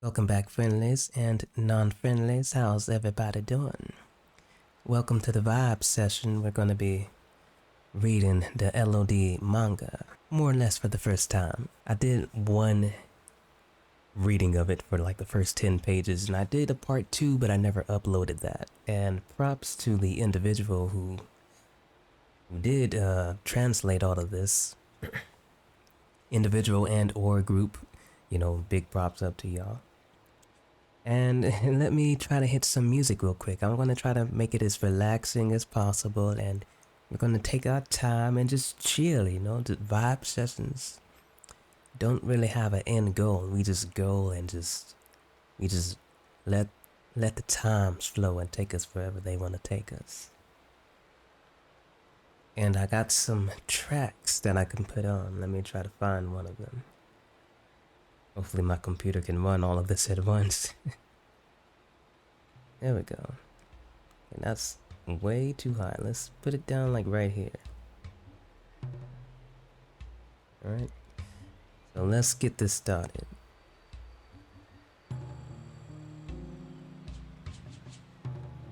Welcome back, friendlies and non-friendlies. How's everybody doing? Welcome to the vibe session. We're going to be reading the LOD manga, more or less for the first time. I did one reading of it for like the first 10 pages, and I did a part 2, but I never uploaded that. And props to the individual who did translate all of this. Individual and or group, big props up to y'all. And let me try to hit some music real quick. I'm going to try to make it as relaxing as possible, and we're going to take our time and just chill, the vibe sessions don't really have an end goal. We just go and we just let the times flow and take us wherever they want to take us. And I got some tracks that I can put on. Let me try to find one of them. Hopefully my computer can run all of this at once. There we go. And that's way too high. Let's put it down like right here. Alright. So let's get this started.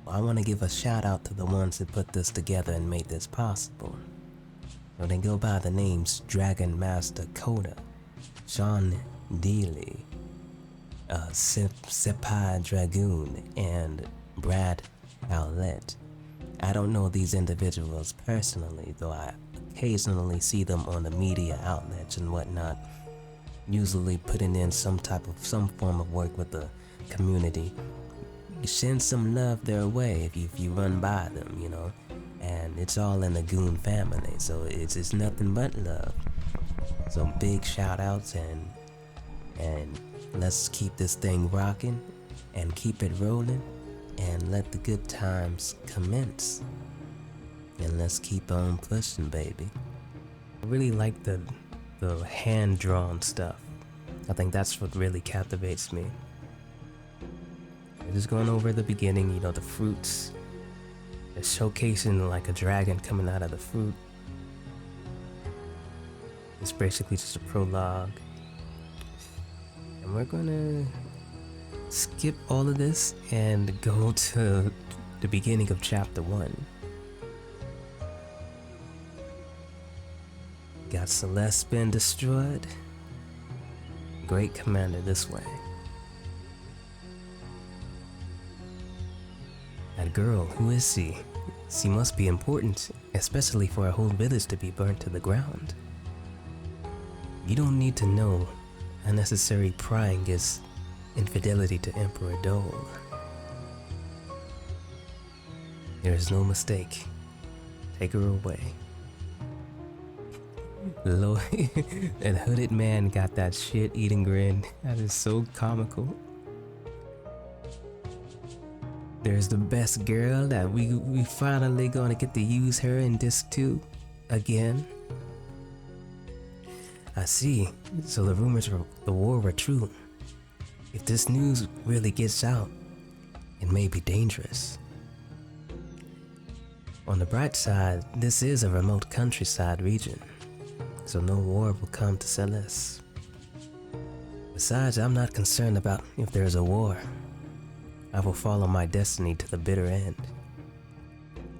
I want to give a shout out to the ones that put this together and made this possible. So they go by the names Dragon Master Coda, Sean Dealey, Sepai Dragoon, and Brad Owlett. I don't know these individuals personally, though I occasionally see them on the media outlets and whatnot, usually putting in some form of work with the community. You send some love their way if you run by them, and it's all in the Goon family, so it's nothing but love. So big shout outs and let's keep this thing rocking and keep it rolling and let the good times commence. And let's keep on pushing, baby. I really like the hand-drawn stuff. I think that's what really captivates me. Just going over the beginning, the fruits. They're showcasing like a dragon coming out of the fruit. It's basically just a prologue. And we're gonna skip all of this and go to the beginning of chapter 1. Got Celeste been destroyed? Great commander this way. That girl, who is she? She must be important, especially for a whole village to be burnt to the ground. You don't need to know. Unnecessary prying is infidelity to Emperor Dole. There is no mistake. Take her away. That hooded man got that shit-eating grin. That is so comical. There's the best girl that we finally gonna get to use her in disc 2 again. I see. So the rumors of the war were true. If this news really gets out, it may be dangerous. On the bright side, this is a remote countryside region, so no war will come to Celeste. Besides, I'm not concerned about if there's a war. I will follow my destiny to the bitter end.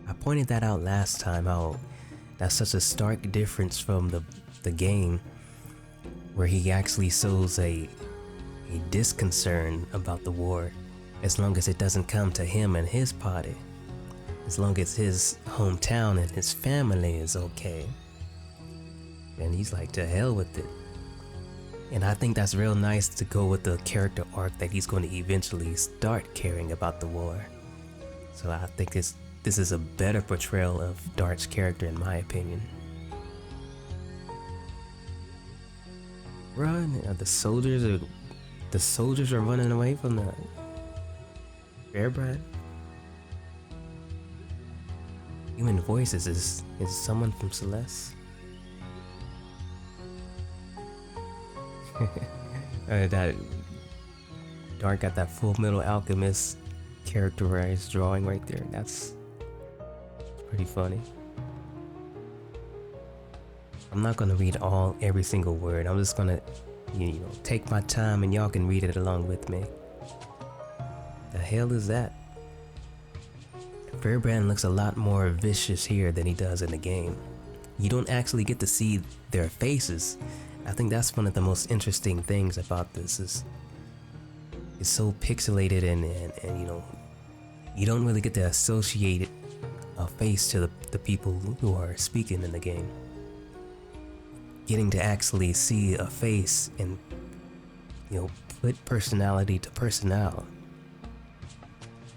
I pointed that out last time, how that's such a stark difference from the game, where he actually shows a disconcern about the war, as long as it doesn't come to him and his party. As long as his hometown and his family is okay. And he's like, to hell with it. And I think that's real nice to go with the character arc that he's going to eventually start caring about the war. So I think this is a better portrayal of Dart's character in my opinion. Run! The soldiers are running away from the Bearbrad. Human voices is someone from Celeste. That Dart got that Full Metal Alchemist characterized drawing right there. That's pretty funny. I'm not gonna read every single word. I'm just gonna You know, take my time and y'all can read it along with me. The hell is that? Fairbrand looks a lot more vicious here than he does in the game. You don't actually get to see their faces. I think that's one of the most interesting things about this is it's so pixelated and you know, you don't really get to associate a face to the people who are speaking in the game. Getting to actually see a face and, you know, put personality to personnel.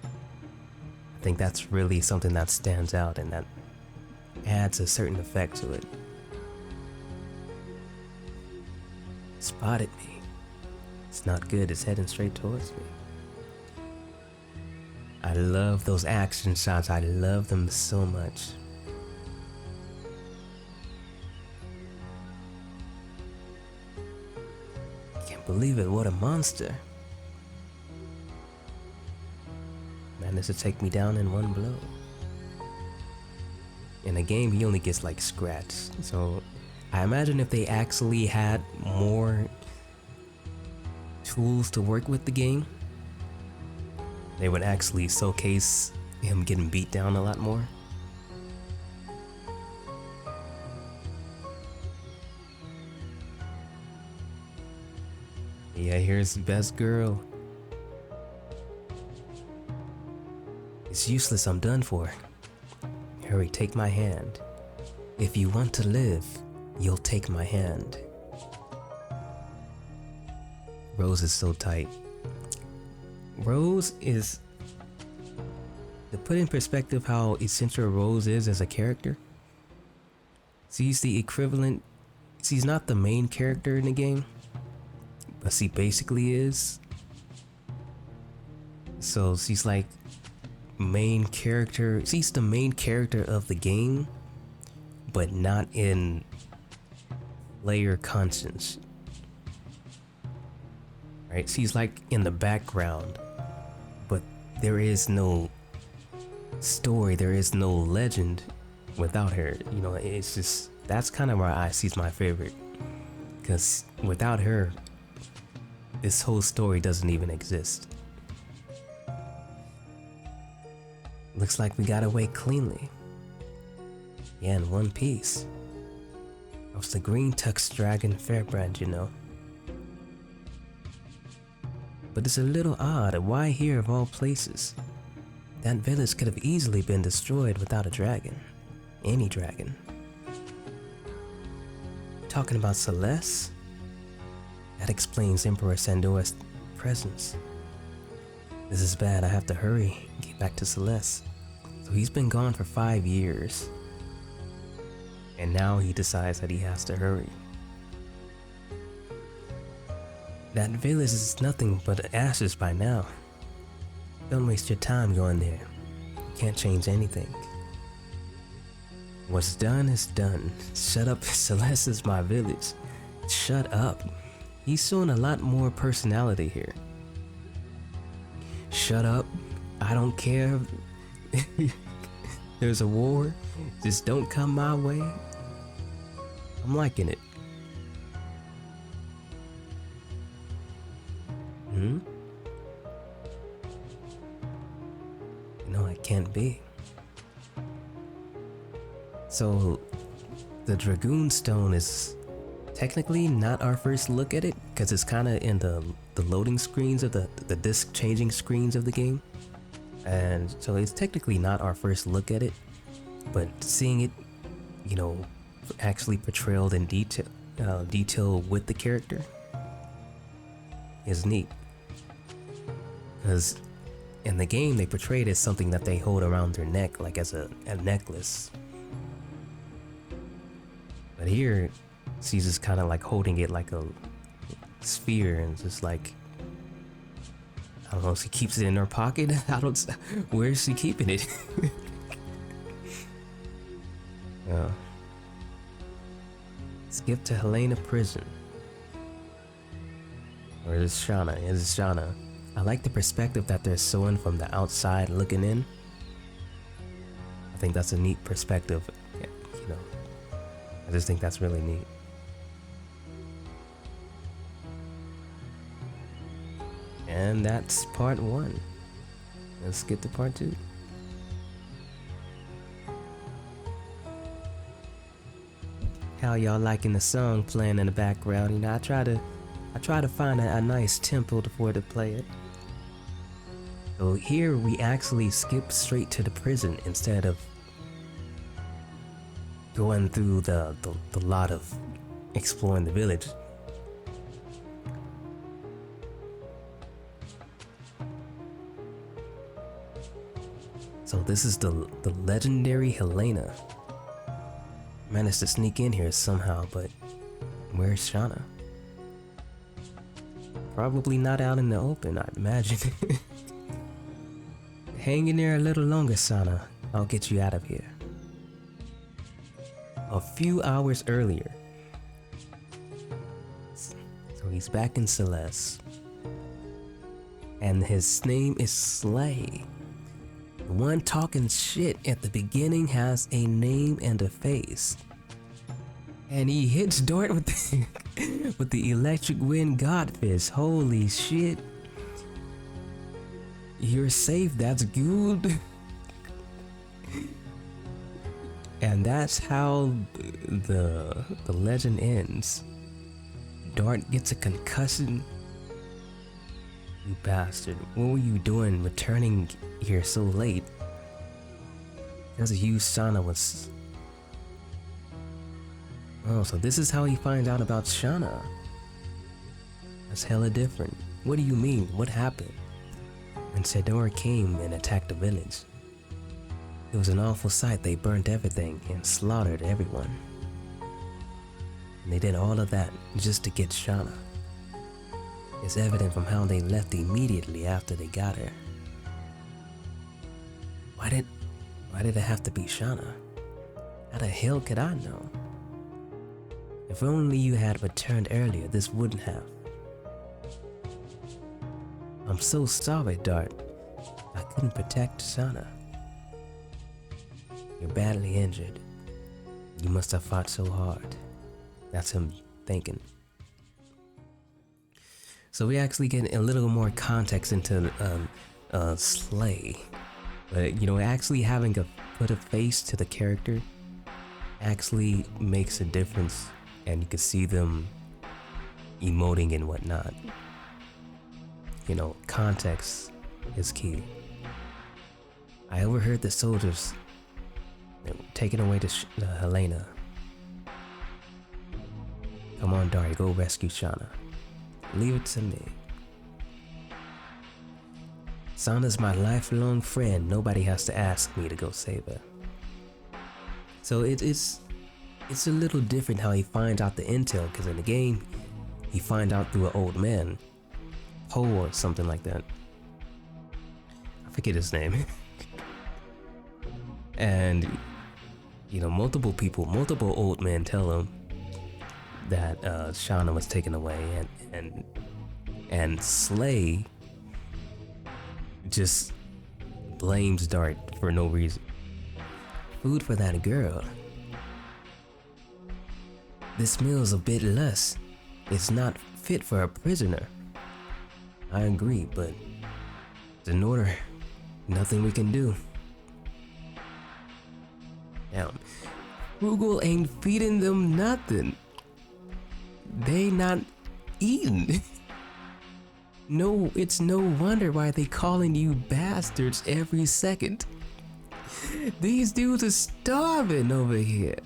I think that's really something that stands out and that adds a certain effect to it. Spotted me. It's not good, it's heading straight towards me. I love those action shots, I love them so much. Can't believe it, what a monster. Managed to take me down in one blow. In a game, he only gets like scratched. So I imagine if they actually had more tools to work with the game, they would actually showcase him getting beat down a lot more. Yeah, here's the best girl. It's useless, I'm done for. Hurry, take my hand. If you want to live, you'll take my hand. Rose is so tight. Rose is, to put in perspective how essential Rose is as a character, she's the equivalent, she's not the main character in the game, but she basically is. So she's like main character, she's the main character of the game, but not in player conscience. Right? She's like in the background, but there is no story, there is no legend without her. You know, it's just, that's kind of why she's my favorite. Because without her, this whole story doesn't even exist. Looks like we got away cleanly. Yeah, in one piece. I was the green tux dragon Fairbrand, you know. But it's a little odd, why here of all places? That village could have easily been destroyed without a dragon. Any dragon. Talking about Celeste? That explains Emperor Sandor's presence. This is bad, I have to hurry and get back to Celeste. So he's been gone for 5 years. And now he decides that he has to hurry. That village is nothing but ashes by now. Don't waste your time going there. You can't change anything. What's done is done. Shut up, Celeste is my village. Shut up. He's showing a lot more personality here. Shut up. I don't care. There's a war. Just don't come my way. I'm liking it. No, it can't be. So, the Dragoon Stone is technically not our first look at it, because it's kind of in the loading screens of the disc changing screens of the game. And so it's technically not our first look at it, but seeing it, you know, actually portrayed in detail with the character is neat. Because in the game they portray it as something that they hold around their neck, like as a necklace. But here, she's just kind of like holding it like a sphere and just like, I don't know, she keeps it in her pocket. Where is she keeping it? Skip to Helena prison. Or is it Shauna? Is it Shauna? I like the perspective that they're showing from the outside looking in. I think that's a neat perspective, you know. I just think that's really neat. And that's part 1. Let's get to part 2. How y'all liking the song playing in the background? You know, I try to find a nice tempo for it to play it. So here we actually skip straight to the prison instead of going through the lot of exploring the village. So this is the legendary Helena. Managed to sneak in here somehow, but where's Shauna? Probably not out in the open, I'd imagine. Hang in there a little longer, Shauna. I'll get you out of here. A few hours earlier. So he's back in Celeste. And his name is Slay. The one talking shit at the beginning has a name and a face. And he hits Dart with the electric wind godfish. Holy shit. You're safe, that's good. And that's how the legend ends. Dart gets a concussion. You bastard. What were you doing returning here so late? Because you, Shauna, was... Oh, so this is how he finds out about Shauna. That's hella different. What do you mean? What happened? When Sedora came and attacked the village. It was an awful sight. They burnt everything and slaughtered everyone. And they did all of that just to get Shauna. It's evident from how they left immediately after they got her. Why did it have to be Shauna? How the hell could I know? If only you had returned earlier, this wouldn't have. I'm so sorry, Dart. I couldn't protect Shauna. You're badly injured. You must have fought so hard. That's him thinking. So we actually get a little more context into Slay. But you know, actually having to put a face to the character actually makes a difference, and you can see them emoting and whatnot. You know, context is key. I overheard the soldiers taking away to Helena. Come on, Dari, go rescue Shauna. Leave it to me. Shauna's my lifelong friend. Nobody has to ask me to go save her. So it's a little different how he finds out the intel, because in the game, he finds out through an old man. Poe or something like that. I forget his name. And, you know, multiple old men tell him that Shauna was taken away, and Slay just blames Dart for no reason. Food for that girl. This meal's a bit less. It's not fit for a prisoner. I agree, but it's an order. Nothing we can do. Damn. Frugal ain't feeding them nothing. They not eating. No, it's no wonder why they calling you bastards every second. These dudes are starving over here.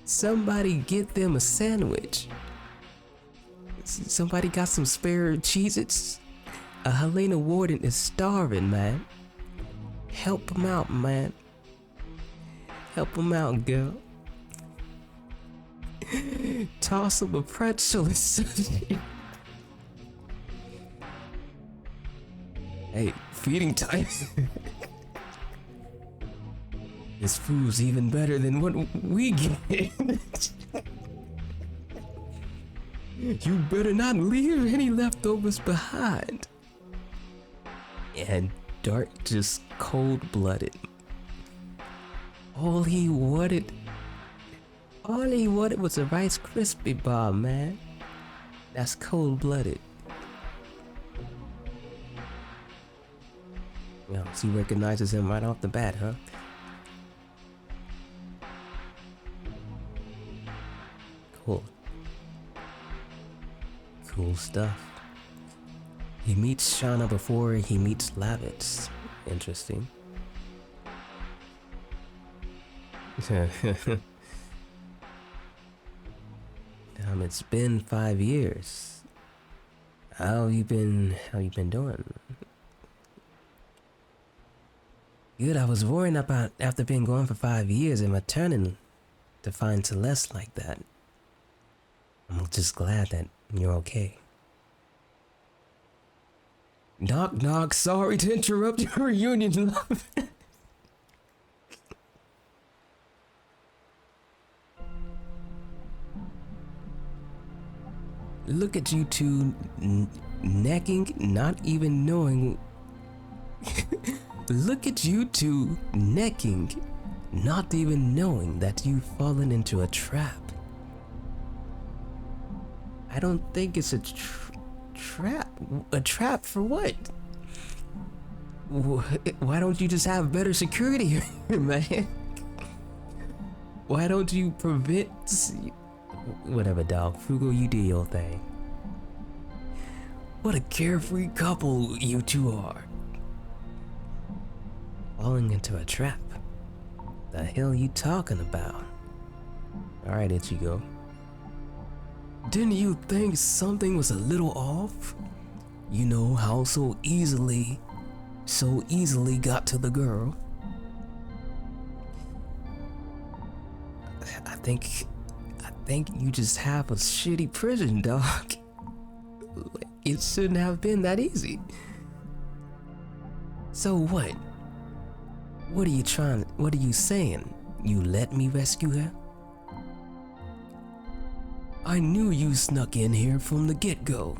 Somebody get them a sandwich. Somebody got some spare Cheez-Its? Helena Warden is starving, man. Help him out, man. Help him out, girl. Toss him a pretzel or something. Hey, feeding time. This food's even better than what we get. You better not leave any leftovers behind. And Dart just cold-blooded. All he wanted was a Rice Krispie bar, man. That's cold-blooded. You know, she recognizes him right off the bat, huh? Cool. Cool stuff. He meets Shauna before he meets Lavitz. Interesting. It's been 5 years. How you been doing? Good, I was worrying about after being gone for 5 years and returning to find Celeste like that. I'm just glad that you're okay. Knock knock, sorry to interrupt your reunion, love. Look at you two necking, not even knowing. Look at you two necking, not even knowing that you've fallen into a trap. I don't think it's a trap. A trap for what? Why don't you just have better security here, man? Why don't you prevent... Whatever, dog. Frugal, you do your thing. What a carefree couple you two are. Falling into a trap. The hell you talking about? Alright, Ichigo. Didn't you think something was a little off? You know how so easily got to the girl? I think you just have a shitty prison, dog. It shouldn't have been that easy. So what? What are you saying? You let me rescue her? I knew you snuck in here from the get-go.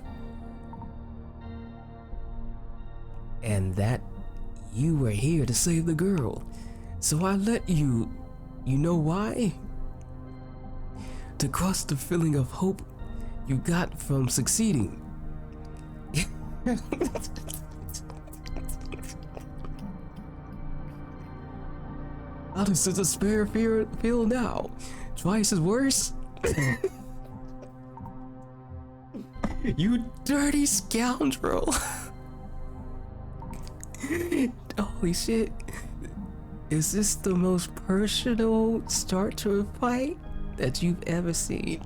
And that you were here to save the girl. So I let you. You know why? To crush the feeling of hope you got from succeeding. How does the despair feel now? Twice as worse? You dirty scoundrel! Holy shit. Is this the most personal start to a fight that you've ever seen?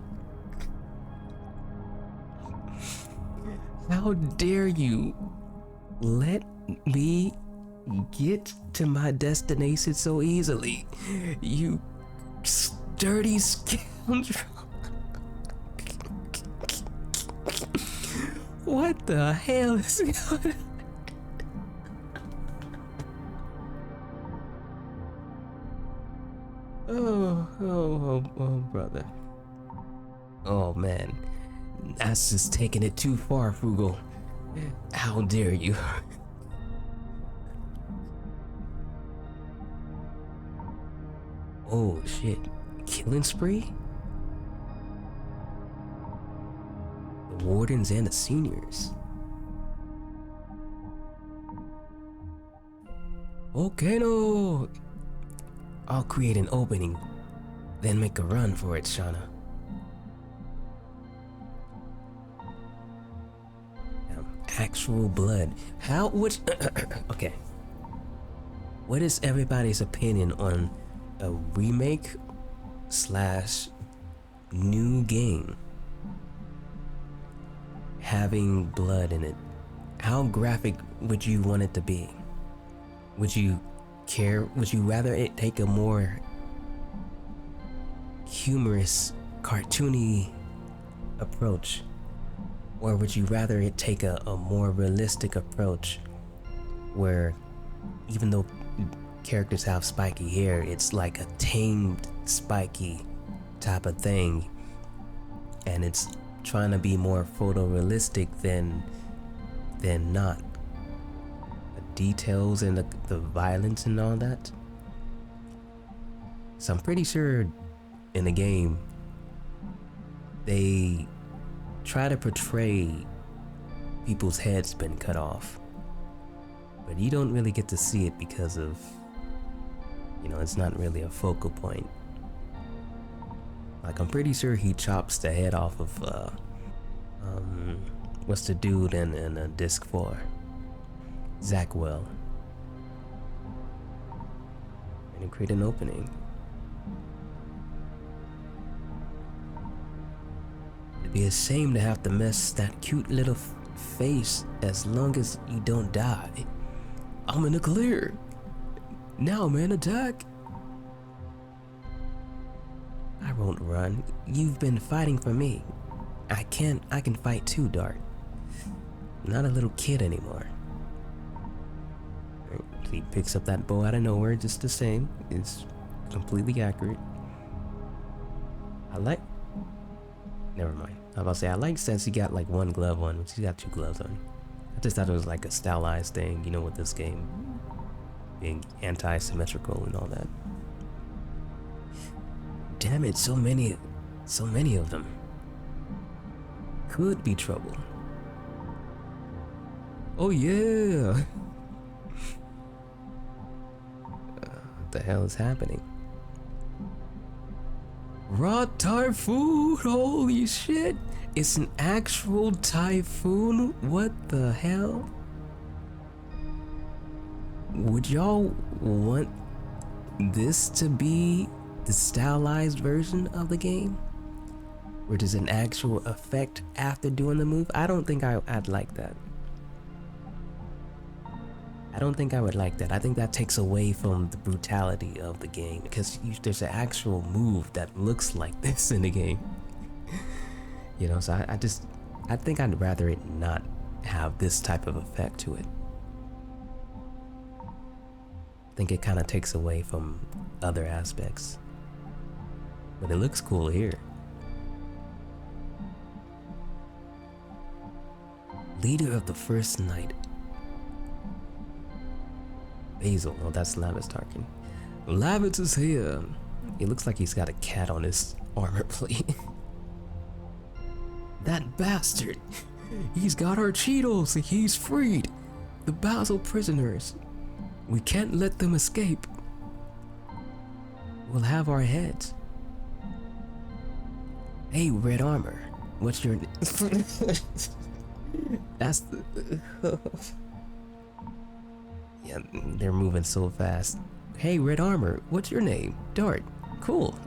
How dare you let me get to my destination so easily, you dirty scoundrel. What the hell is going on? Oh, brother. Oh, man. That's just taking it too far, Frugal. How dare you? Oh, shit. Killing spree? The wardens and the seniors. Okay, no. I'll create an opening, then make a run for it, Shauna. Actual blood. How would... Okay. What is everybody's opinion on a remake / new game having blood in it? How graphic would you want it to be? Would you care? Would you rather it take a more humorous, cartoony approach? Or would you rather it take a more realistic approach where even though characters have spiky hair, it's like a tamed spiky type of thing, and it's trying to be more photorealistic than not. The details and the violence and all that. So I'm pretty sure in the game they try to portray people's heads been cut off, But you don't really get to see it because of, it's not really a focal point. Like, I'm pretty sure he chops the head off of, what's the dude in Disc 4? Zackwell. And he create an opening. It'd be a shame to have to mess that cute little face as long as you don't die. I'm in the clear. Now, man, attack. I won't run. You've been fighting for me. I can fight too, Dart. I'm not a little kid anymore. He picks up that bow out of nowhere just the same. It's completely accurate. Never mind. I was about to say, I like since he got like one glove on, which he got 2 gloves on. I just thought it was like a stylized thing, with this game being anti-symmetrical and all that. Damn it, so many of them. Could be trouble. Oh yeah! What the hell is happening? Raw typhoon! Holy shit! It's an actual typhoon? What the hell? Would y'all want this to be the stylized version of the game? Where there's an actual effect after doing the move? I don't think I'd like that. I don't think I would like that. I think that takes away from the brutality of the game, because there's an actual move that looks like this in the game. So I think I'd rather it not have this type of effect to it. I think it kind of takes away from other aspects. But it looks cool here. Leader of the first night. Basil. Oh, that's Lavis talking. Lavis is here. It looks like he's got a cat on his armor plate. That bastard. He's got our Cheetos. He's freed. The Basil prisoners. We can't let them escape. We'll have our heads. Hey, Red Armor. What's your name? That's the... Yeah, they're moving so fast. Hey, Red Armor, what's your name? Dart. Cool.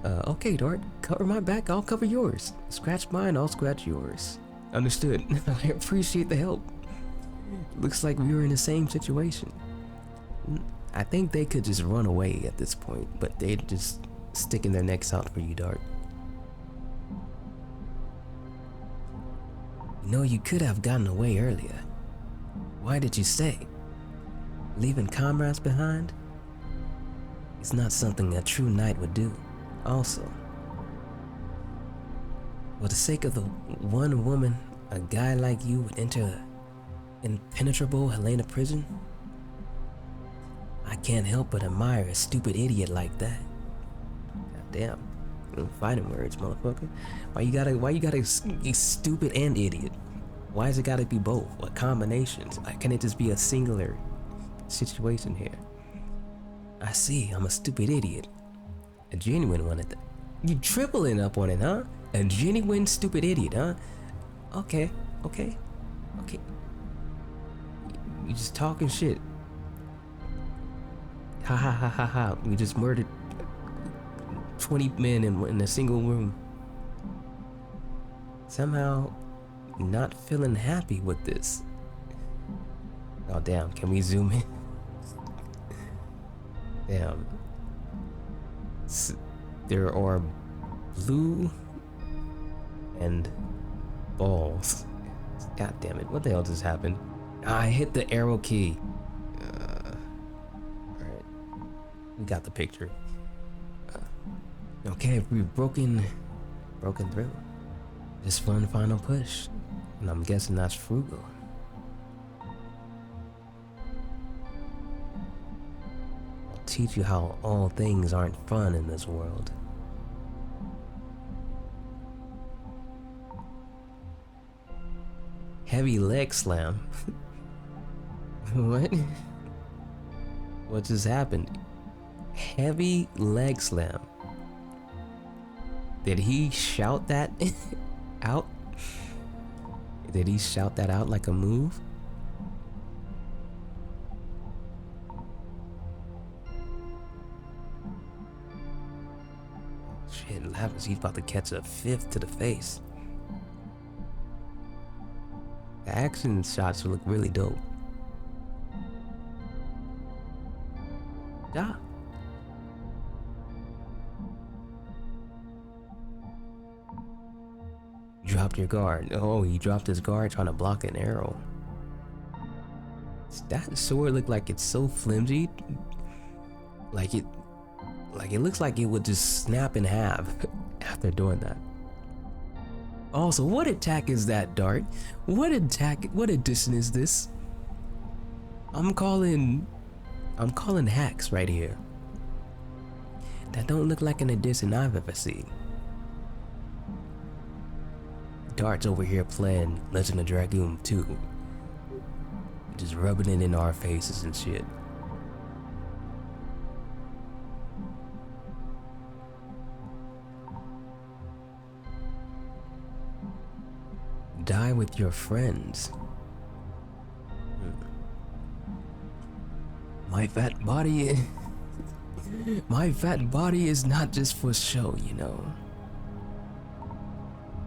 Okay, Dart, cover my back, I'll cover yours. Scratch mine, I'll scratch yours. Understood. I appreciate the help. Looks like we were in the same situation. I think they could just run away at this point, but they're just sticking their necks out for you, Dart. You could have gotten away earlier. Why did you stay? Leaving comrades behind? It's not something a true knight would do. Also, for the sake of the one woman, a guy like you would enter impenetrable Helena prison? I can't help but admire a stupid idiot like that. God damn. Fighting words, motherfucker. Why you gotta be stupid and idiot? Why has it gotta be both? What combinations? Why can't it just be a singular situation here? I see, I'm a stupid idiot. A genuine one at that. You tripling up on it, huh? A genuine stupid idiot, huh? Okay. You just talking shit. Ha ha ha ha ha. We just murdered 20 men in a single room. Somehow not feeling happy with this. Oh damn, can we zoom in? Damn. There are blue and balls. God damn it, what the hell just happened? I hit the arrow key. Alright, we got the picture. Okay, we've broken through. Just one final push. And I'm guessing that's frugal. I'll teach you how all things aren't fun in this world. Heavy leg slam. What? What just happened? Heavy leg slam. Did he shout that out? Did he shout that out like a move? Shit, Lavis, he's about to catch a fifth to the face. The action shots look really dope. Yeah. Dropped your guard. Oh, he dropped his guard trying to block an arrow. That sword looked like it's so flimsy. Like it looks like it would just snap in half after doing that. Also, what attack is that, Dart? What addition is this? I'm calling hacks right here. That don't look like an addition I've ever seen. Dart's over here playing Legend of Dragoon 2. Just rubbing it in our faces and shit. Die with your friends. My fat body is not just for show, you know.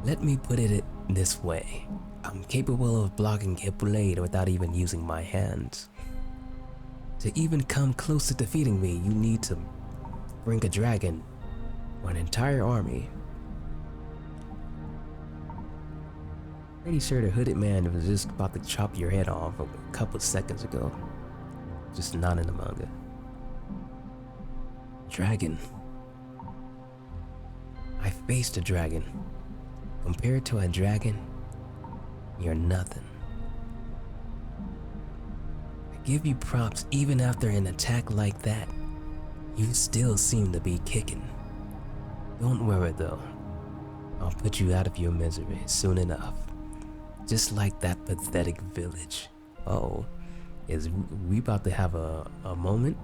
Let me put it this way. I'm capable of blocking a blade without even using my hands. To even come close to defeating me, you need to bring a dragon or an entire army. Pretty sure the hooded man was just about to chop your head off a couple seconds ago. Just not in the manga. Dragon. I faced a dragon. Compared to a dragon, you're nothing. I give you props even after an attack like that. You still seem to be kicking. Don't worry though. I'll put you out of your misery soon enough. Just like that pathetic village. Uh-oh. Is we about to have a moment?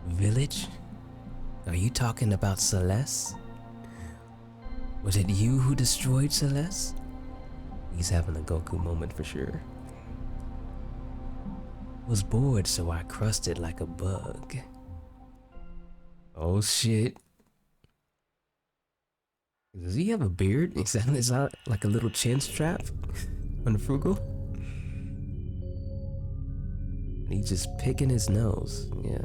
Village? Are you talking about Celeste? Was it you who destroyed Celeste? He's having a Goku moment for sure. Was bored, so I crusted like a bug. Oh shit. Does he have a beard? Is that like a little chin strap on the Frugal? And he's just picking his nose, yeah.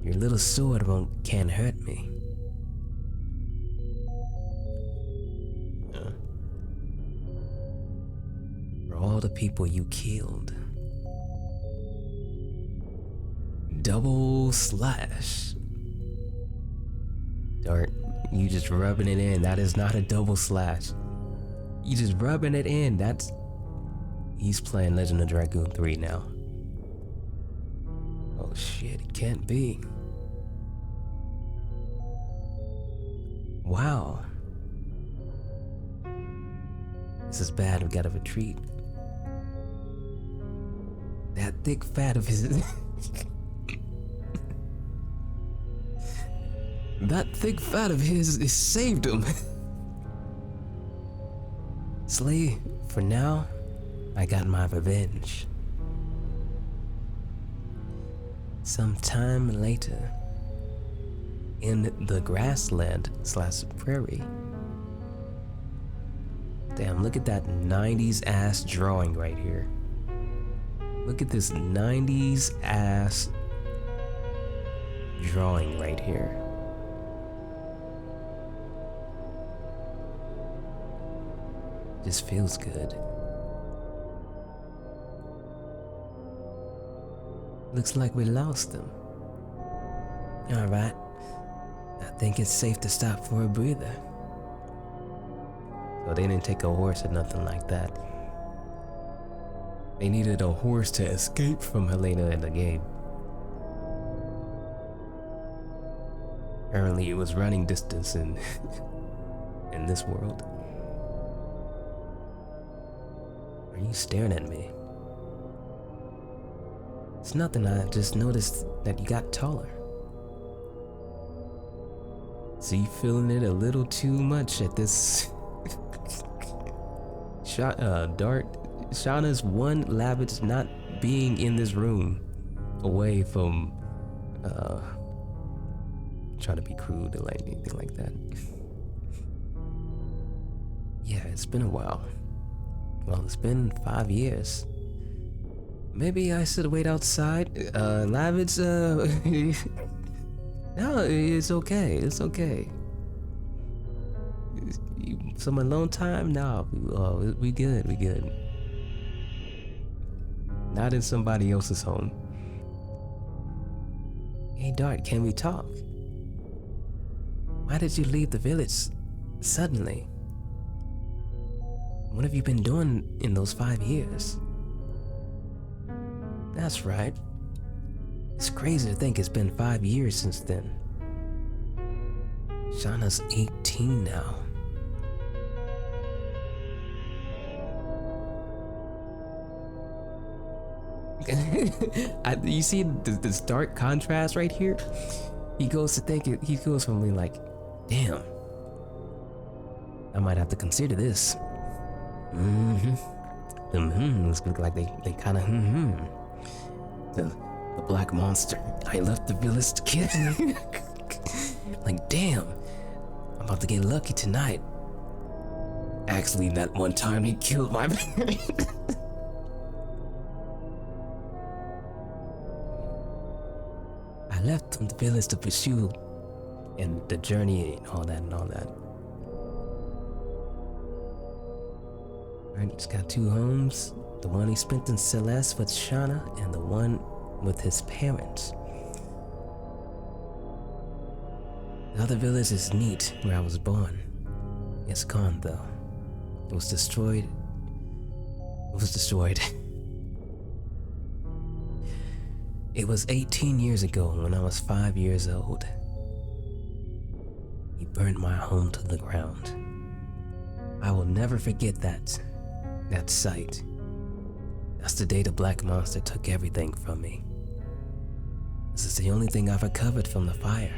Your little sword can't hurt me. For all the people you killed. Double slash. Dart, you just rubbing it in. That is not a double slash. You just rubbing it in. He's playing Legend of Dragoon 3 now. Oh shit, it can't be. Wow. This is bad, we gotta retreat. That thick fat of his... That thick fat of his saved him. Slay, for now, I got my revenge. Sometime later, in the grassland / prairie. Damn, look at that 90s ass drawing right here. Look at this 90s ass drawing right here. Just feels good. Looks like we lost them. Alright, I think it's safe to stop for a breather. So they didn't take a horse or nothing like that. They needed a horse to escape from Helena in the game. Apparently it was running distance in, in this world. Are Are you staring at me? It's nothing, I just noticed that you got taller. So you feeling it a little too much at this Dart, Shauna's one Labbit's not being in this room away from trying to be crude or like anything like that. Yeah, it's been a while. Well, it's been 5 years. Maybe I should wait outside. Labbit's no, it's okay. It's okay. Some alone time? No, we good. We good. Not in somebody else's home. Hey, Dart, can we talk? Why did you leave the village suddenly? What have you been doing in those 5 years? That's right. It's crazy to think it's been 5 years since then. Shauna's 18 now. You see this dark contrast right here? He goes from being like, damn, I might have to consider this. It's like they kind of the black monster. I left the village to kill him. Like, damn, I'm about to get lucky tonight. Actually, that one time he killed my parent. I left from the village to pursue and the journey and all that. Alright, he's got 2 homes. The one he spent in Celeste with Shauna and the one with his parents. The other village is neat where I was born. It's gone though. It was destroyed. It was 18 years ago when I was 5 years old. He burned my home to the ground. I will never forget that sight. That's the day the black monster took everything from me. This is the only thing I've recovered from the fire.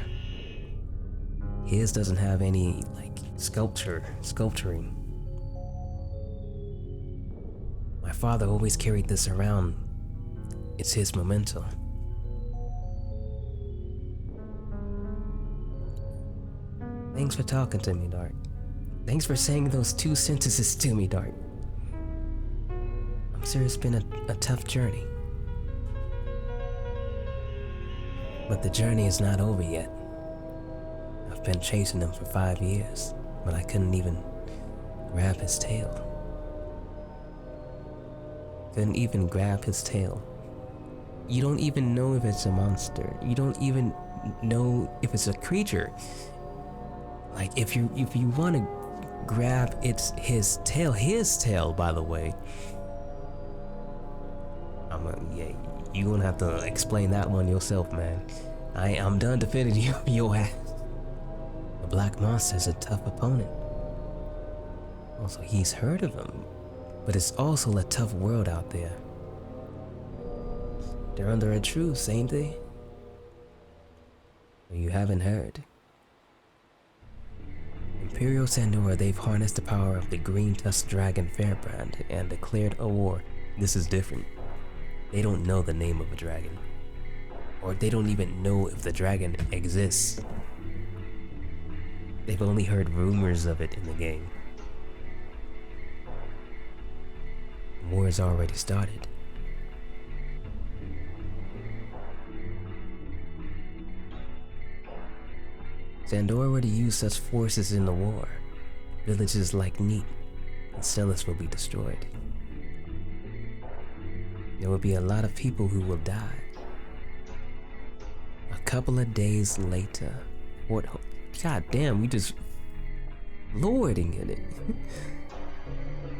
His doesn't have any, like, sculpturing. My father always carried this around. It's his memento. Thanks for talking to me, Dart. Thanks for saying those 2 sentences to me, Dart. I'm sure it's been a tough journey. But the journey is not over yet. I've been chasing him for 5 years, but I couldn't even grab his tail. You don't even know if it's a monster. You don't even know if it's a creature. Like, if you want to grab his tail, by the way, you're gonna have to explain that one yourself, man. I'm done defending you, your ass. The black monster's a tough opponent. Also, he's heard of him, but it's also a tough world out there. They're under a truce, ain't they? You haven't heard. Imperial Sandora, they've harnessed the power of the green tusked dragon Fairbrand and declared a war. This is different. They don't know the name of a dragon. Or they don't even know if the dragon exists. They've only heard rumors of it in the game. The war has already started. Sandora were to use such forces in the war, villages like Neat and Celis will be destroyed. There will be a lot of people who will die. A couple of days later, God damn, we just lording in it.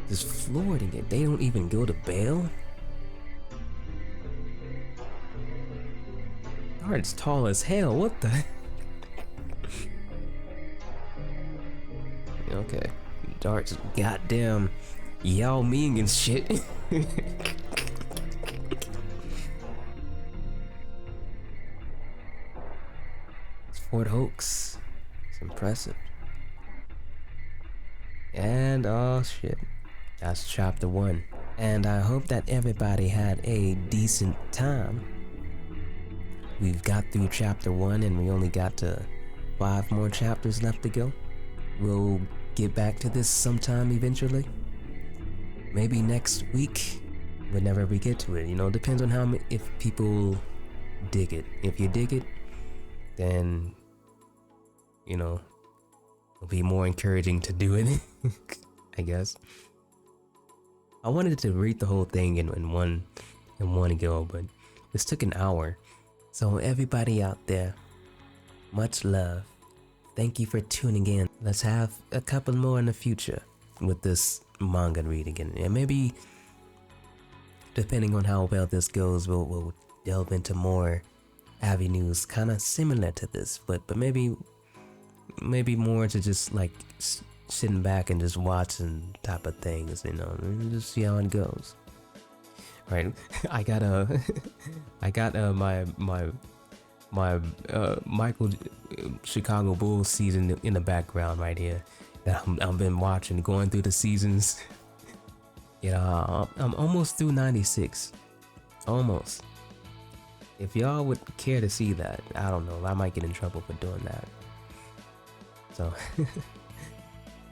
Just flooring it. They don't even go to bail. Dart's tall as hell, what the? Okay, Dart's goddamn. Yao Ming and shit. It's Fort Hoax. It's impressive. And oh shit, that's chapter 1. And I hope that everybody had a decent time. We've got through chapter 1 and we only got to 5 more chapters left to go. We'll get back to this sometime eventually. Maybe next week, whenever we get to it. You know, depends on how if people dig it. If you dig it, then, you know, it'll be more encouraging to do it, I guess. I wanted to read the whole thing in one go, but this took an hour. So everybody out there, much love. Thank you for tuning in. Let's have a couple more in the future with this manga reading, and maybe depending on how well this goes, we'll delve into more avenues kind of similar to this, but maybe more to just like sitting back and just watching type of things, you know, and just see how it goes. Right, I got my Michael Chicago Bulls season in the background right here that I've been watching, going through the seasons. You know, I'm almost through 96, almost. If y'all would care to see that, I don't know, I might get in trouble for doing that. So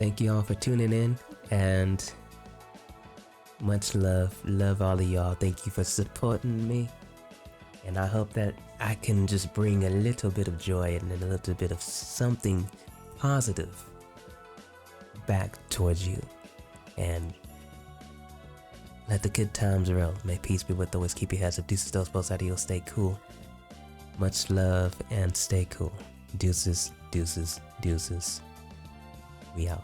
thank you all for tuning in, and much love all of y'all. Thank you for supporting me, and I hope that I can just bring a little bit of joy and a little bit of something positive back towards you, and let the good times roll. May peace be with those. Keep your heads up. Deuces, dos, both adios. Stay cool. Much love and stay cool. Deuces, deuces, deuces. We out.